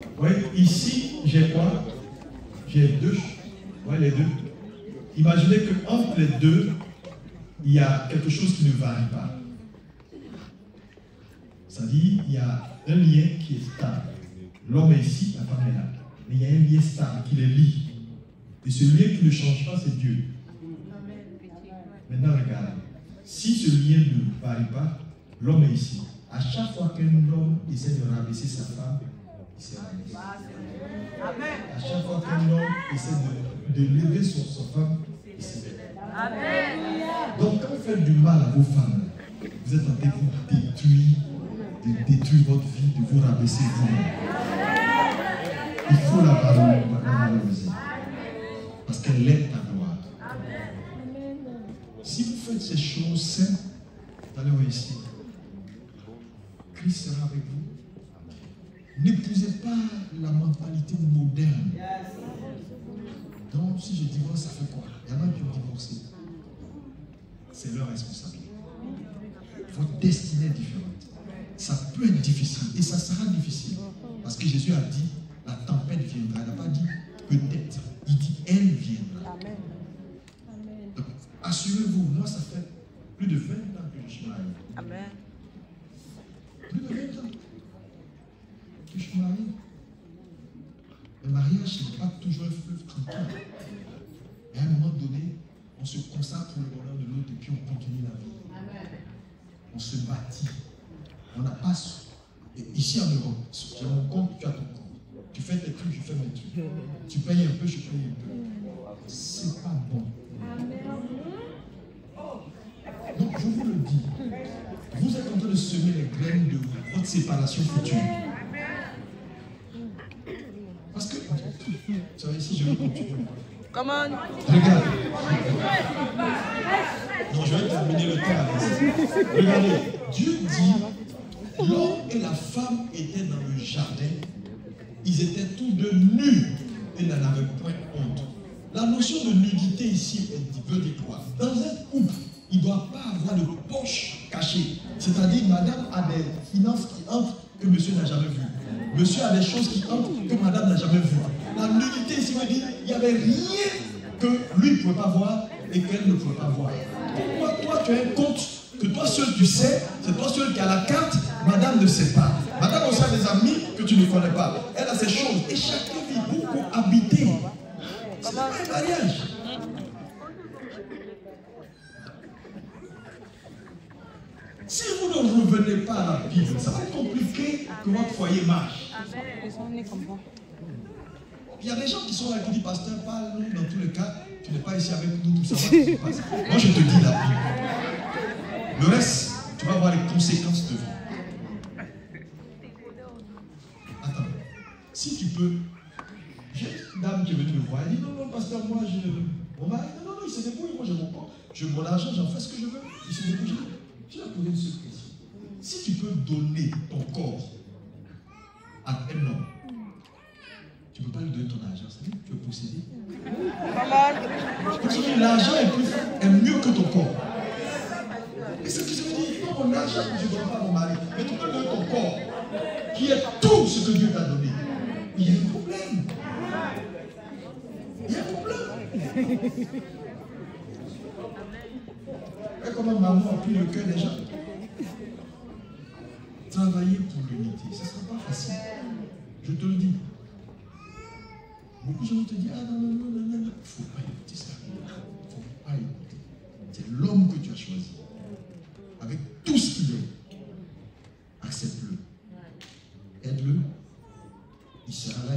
Oui, ici, j'ai quoi? J'ai deux. Ouais, les deux. Imaginez qu'entre les deux, il y a quelque chose qui ne varie pas. C'est-à-dire, il y a un lien qui est stable. L'homme est ici, la femme est là. Mais il y a un lien stable qui les lie. Et ce lien qui ne change pas, c'est Dieu. Maintenant, regarde. Si ce lien ne varie pas, l'homme est ici. À chaque fois qu'un homme essaie de rabaisser sa femme, il s'est rabaissé. À chaque fois qu'un homme essaie de lever sa femme, il s'est levé. Donc, quand vous faites du mal à vos femmes, vous êtes en train de détruire votre vie, de vous rabaisser vous-même. Il faut la valoriser. Parce qu'elle est ta gloire. Si vous faites ces choses simples, vous allez réussir. Christ sera avec vous. N'épousez pas la mentalité moderne. Donc, si je divorce, ça fait quoi? Il y en a qui ont divorcé. C'est leur responsabilité. Votre destinée est différente. Ça peut être difficile et ça sera difficile. Parce que Jésus a dit, la tempête viendra. Il n'a pas dit peut-être. Il dit, elle viendra. Donc, assurez-vous, moi ça fait plus de 20 ans que je suis marié. Amen. Plus de 20 ans que je suis marié. Le mariage, ce n'est pas toujours un fleuve tranquille. Et à un moment donné, on se consacre pour le bonheur de l'autre et puis on continue la vie. On se bâtit. On n'a pas... Et ici en Europe, j'ai mon compte, tu as ton compte. Tu fais tes trucs, je fais mes trucs. Tu payes un peu, je paye un peu. C'est pas bon. Donc je vous le dis, vous êtes en train de semer les graines de votre séparation future. Parce que, vous savez, si je veux continuer. Come on. Regarde. Non, je vais terminer le temps. Regardez, Dieu dit, l'homme et la femme étaient dans le jardin. Ils étaient tous deux nus et n'en avaient point honte. La notion de nudité ici veut dire quoi? Dans un couple, il ne doit pas avoir de poche cachée. C'est-à-dire, madame a des finances qui entrent que monsieur n'a jamais vues. Monsieur a des choses qui entrent que madame n'a jamais vues. La nudité ici veut dire qu'il n'y avait rien que lui ne pouvait pas voir et qu'elle ne pouvait pas voir. Pourquoi toi tu as un compte que toi seul tu sais, c'est toi seul qui a la carte, madame ne sait pas. Madame aussi a des amis que tu ne connais pas. Elle a ses choses. Et chacun vit beaucoup habité. C'est pas un mariage. Si vous ne revenez pas à la Bible, ça va être compliqué que votre foyer marche. Il y a des gens qui sont là qui disent, pasteur, parle-nous dans tous les cas, tu n'es pas ici avec nous, tout ça va se passer. Moi je te dis la Bible. Le reste, tu vas voir les conséquences de vie. Attends, si tu peux, j'ai une dame qui est venue me voir, elle dit, non, non, pasteur, moi je... Mon mari, non, non, il se débrouille, moi j'ai mon compte, je mon argent, j'en fais ce que je veux, il se débrouille. Je vais poser une seule question. Si tu peux donner ton corps à un homme, tu ne peux pas lui donner ton argent, ça veut dire que tu veux posséder. Parce que l'argent est mieux que ton corps. Et c'est ce que ça veut dire. Non, mon argent, je ne donne pas à mon mari. Mais tu peux donner ton corps, qui est tout ce que Dieu t'a donné. Il y a un problème. Il y a un problème. Et comment maman a pris le cœur des gens. Travailler pour l'unité, ce ne sera pas facile. Je te le dis. Beaucoup de gens vont te dire, ah non, non, non, non, non, il ne faut pas écouter ça. Il ne faut pas écouter. C'est l'homme que tu as choisi. Avec tout ce qu'il est. Accepte-le. Aide-le. Il sera là